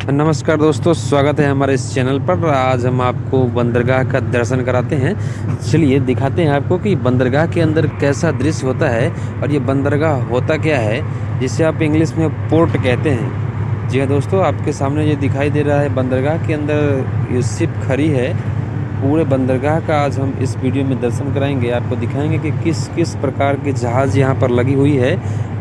नमस्कार दोस्तों, स्वागत है हमारे इस चैनल पर। आज हम आपको बंदरगाह का दर्शन कराते हैं। चलिए दिखाते हैं आपको कि बंदरगाह के अंदर कैसा दृश्य होता है और ये बंदरगाह होता क्या है, जिसे आप इंग्लिश में पोर्ट कहते हैं। जी हाँ दोस्तों, आपके सामने ये दिखाई दे रहा है बंदरगाह के अंदर ये शिप खड़ी है। पूरे बंदरगाह का आज हम इस वीडियो में दर्शन कराएंगे, आपको दिखाएंगे कि किस किस प्रकार के जहाज़ यहाँ पर लगी हुई है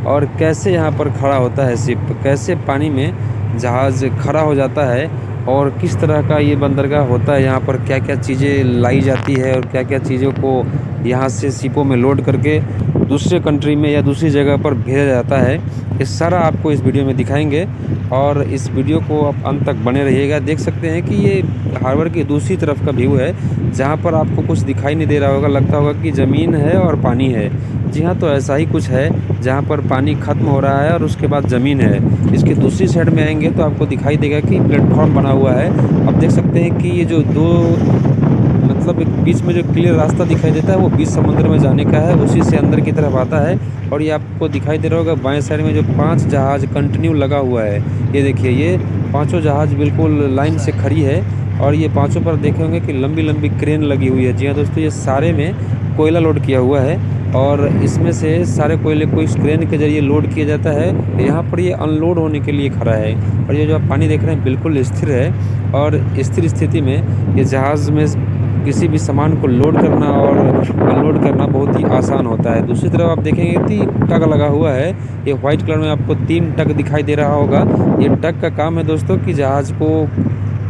और कैसे यहाँ पर खड़ा होता है शिप, कैसे पानी में जहाज़ खड़ा हो जाता है और किस तरह का ये बंदरगाह होता है। यहाँ पर क्या क्या चीज़ें लाई जाती है और क्या क्या चीज़ों को यहाँ से शिपों में लोड करके दूसरे कंट्री में या दूसरी जगह पर भेजा जाता है। ये सारा आपको इस वीडियो में दिखाएंगे और इस वीडियो को आप अंत तक बने रहिएगा। देख सकते हैं कि ये हार्बर की दूसरी तरफ का व्यू है, जहाँ पर आपको कुछ दिखाई नहीं दे रहा होगा, लगता होगा कि ज़मीन है और पानी है। जी हाँ, तो ऐसा ही कुछ है, जहाँ पर पानी ख़त्म हो रहा है और उसके बाद ज़मीन है। इसकी दूसरी साइड में आएंगे तो आपको दिखाई देगा कि प्लेटफॉर्म बना हुआ है। आप देख सकते हैं कि ये जो दो मतलब एक बीच में जो क्लियर रास्ता दिखाई देता है वो बीच समुद्र में जाने का है, उसी से अंदर की तरफ आता है। और ये आपको दिखाई दे रहा होगा बाएं साइड में जो 5 जहाज़ कंटिन्यू लगा हुआ है। ये देखिए, ये पांचों जहाज़ बिल्कुल लाइन से खड़ी है और ये पांचों पर देखे होंगे कि लंबी लंबी क्रेन लगी हुई है। जी हाँ दोस्तों, ये सारे में कोयला लोड किया हुआ है और इसमें से सारे कोयले को इस क्रेन के जरिए लोड किया जाता है। यहाँ पर ये अनलोड होने के लिए खड़ा है और ये जो आप पानी देख रहे हैं बिल्कुल स्थिर है और स्थिर स्थिति में ये जहाज़ में किसी भी सामान को लोड करना और अनलोड करना बहुत ही आसान होता है। दूसरी तरफ आप देखेंगे कि टग लगा हुआ है। ये वाइट कलर में आपको 3 टग दिखाई दे रहा होगा। ये टग का काम है दोस्तों कि जहाज़ को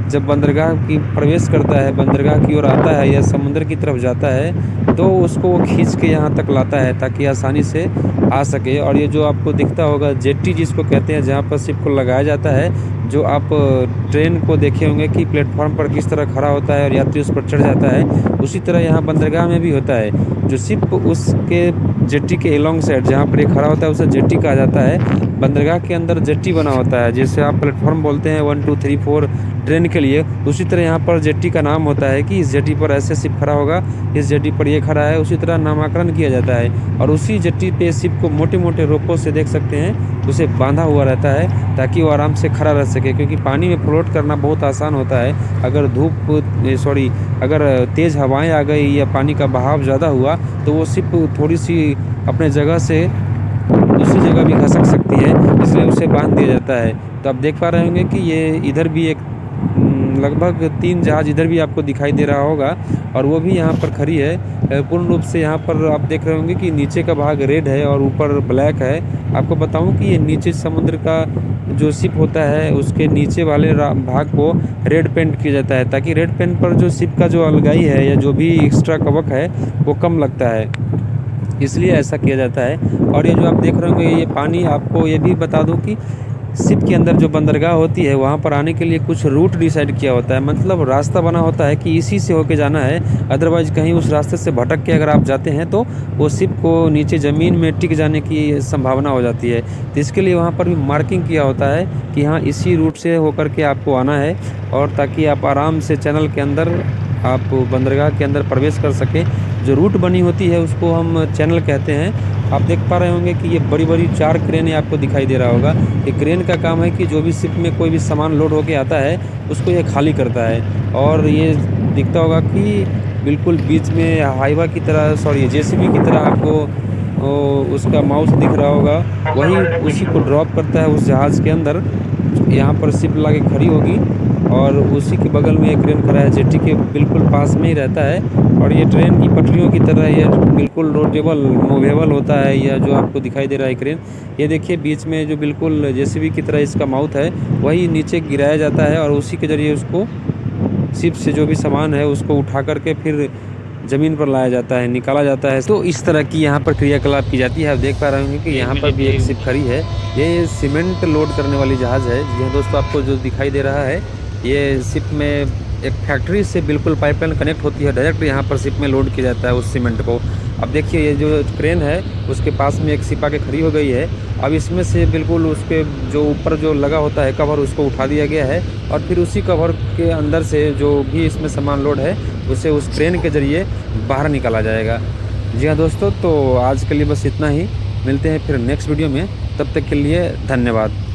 जब बंदरगाह की प्रवेश करता है, बंदरगाह की ओर आता है या समुद्र की तरफ जाता है, तो उसको वो खींच के यहाँ तक लाता है ताकि आसानी से आ सके। और ये जो आपको दिखता होगा जेट्टी जिसको कहते हैं, जहाँ पर शिप को लगाया जाता है, जो आप ट्रेन को देखे होंगे कि प्लेटफॉर्म पर किस तरह खड़ा होता है और यात्री उस पर चढ़ जाता है, उसी तरह यहाँ बंदरगाह में भी होता है। जो शिप उसके जेट्टी के एलोंग साइड जहाँ पर ये खड़ा होता है उसे जेट्टी कहा जाता है। बंदरगाह के अंदर जेट्टी बना होता है, जिसे आप प्लेटफॉर्म बोलते हैं 1 2 3 4 ट्रेन के लिए। उसी तरह यहाँ पर जेट्टी का नाम होता है कि इस जेट्टी पर ऐसे शिप खड़ा होगा, इस जेट्टी पर ये खड़ा है, उसी तरह नामकरण किया जाता है। और उसी जेट्टी पे शिप को मोटे मोटे रोपों से देख सकते हैं उसे बांधा हुआ रहता है ताकि वो आराम से खड़ा रह सके, क्योंकि पानी में फ्लोट करना बहुत आसान होता है। अगर तेज़ हवाएं आ गई या पानी का बहाव ज़्यादा हुआ तो वो शिप थोड़ी सी अपने जगह से दूसरी जगह भी खसक सकती है, इसलिए उसे बांध दिया जाता है। तो आप देख पा रहे होंगे कि ये इधर भी एक लगभग 3 जहाज़ इधर भी आपको दिखाई दे रहा होगा और वो भी यहाँ पर खड़ी है। पूर्ण रूप से यहाँ पर आप देख रहे होंगे कि नीचे का भाग रेड है और ऊपर ब्लैक है। आपको बताऊं कि ये नीचे समुद्र का जो शिप होता है उसके नीचे वाले भाग को रेड पेंट किया जाता है, ताकि रेड पेंट पर जो शिप का जो अलगाई है या जो भी एक्स्ट्रा कवक है वो कम लगता है, इसलिए ऐसा किया जाता है। और ये जो आप देख रहे होंगे ये पानी, आपको ये भी बता दूं कि शिप के अंदर जो बंदरगाह होती है वहाँ पर आने के लिए कुछ रूट डिसाइड किया होता है, मतलब रास्ता बना होता है कि इसी से होके जाना है। अदरवाइज़ कहीं उस रास्ते से भटक के अगर आप जाते हैं तो वो शिप को नीचे ज़मीन में टिक जाने की संभावना हो जाती है। तो इसके लिए वहाँ पर भी मार्किंग किया होता है कि हाँ, इसी रूट से होकर के आपको आना है, और ताकि आप आराम से चैनल के अंदर, आप बंदरगाह के अंदर प्रवेश कर सकें। जो रूट बनी होती है उसको हम चैनल कहते हैं। आप देख पा रहे होंगे कि ये बड़ी बड़ी 4 क्रेनें आपको दिखाई दे रहा होगा। ये क्रेन का काम है कि जो भी शिप में कोई भी सामान लोड होके आता है उसको ये खाली करता है। और ये दिखता होगा कि बिल्कुल बीच में हाईवा की तरह, जेसीबी की तरह आपको उसका माउस दिख रहा होगा, वही उसी को ड्रॉप करता है उस जहाज़ के अंदर। यहाँ पर शिप लाके खड़ी होगी और उसी के बगल में एक क्रेन खड़ा है, जेट्टी के बिल्कुल पास में ही रहता है। और ये ट्रेन की पटरियों की तरह ये बिल्कुल रोटेबल मूवेबल होता है। यह जो आपको दिखाई दे रहा है क्रेन, ये देखिए बीच में जो बिल्कुल जेसीबी की तरह इसका माउथ है, वही नीचे गिराया जाता है और उसी के ज़रिए उसको शिप से जो भी सामान है उसको उठा करके फिर ज़मीन पर लाया जाता है, निकाला जाता है। तो इस तरह की यहाँ पर क्रियाकलाप की जाती है। आप देख पा रहे होंगे कि यहाँ पर भी एक शिप खड़ी है। ये सीमेंट लोड करने वाली जहाज़ है। यह दोस्तों आपको जो दिखाई दे रहा है, ये शिप में एक फैक्ट्री से बिल्कुल पाइपलाइन कनेक्ट होती है, डायरेक्ट यहाँ पर शिप में लोड किया जाता है उस सीमेंट को। अब देखिए ये जो क्रेन है उसके पास में एक शिप आके खड़ी हो गई है। अब इसमें से बिल्कुल उसके जो ऊपर जो लगा होता है कवर, उसको उठा दिया गया है और फिर उसी कवर के अंदर से जो भी इसमें सामान लोड है उसे उस क्रेन के ज़रिए बाहर निकाला जाएगा। जी हाँ दोस्तों, तो आज के लिए बस इतना ही। मिलते हैं फिर नेक्स्ट वीडियो में, तब तक के लिए धन्यवाद।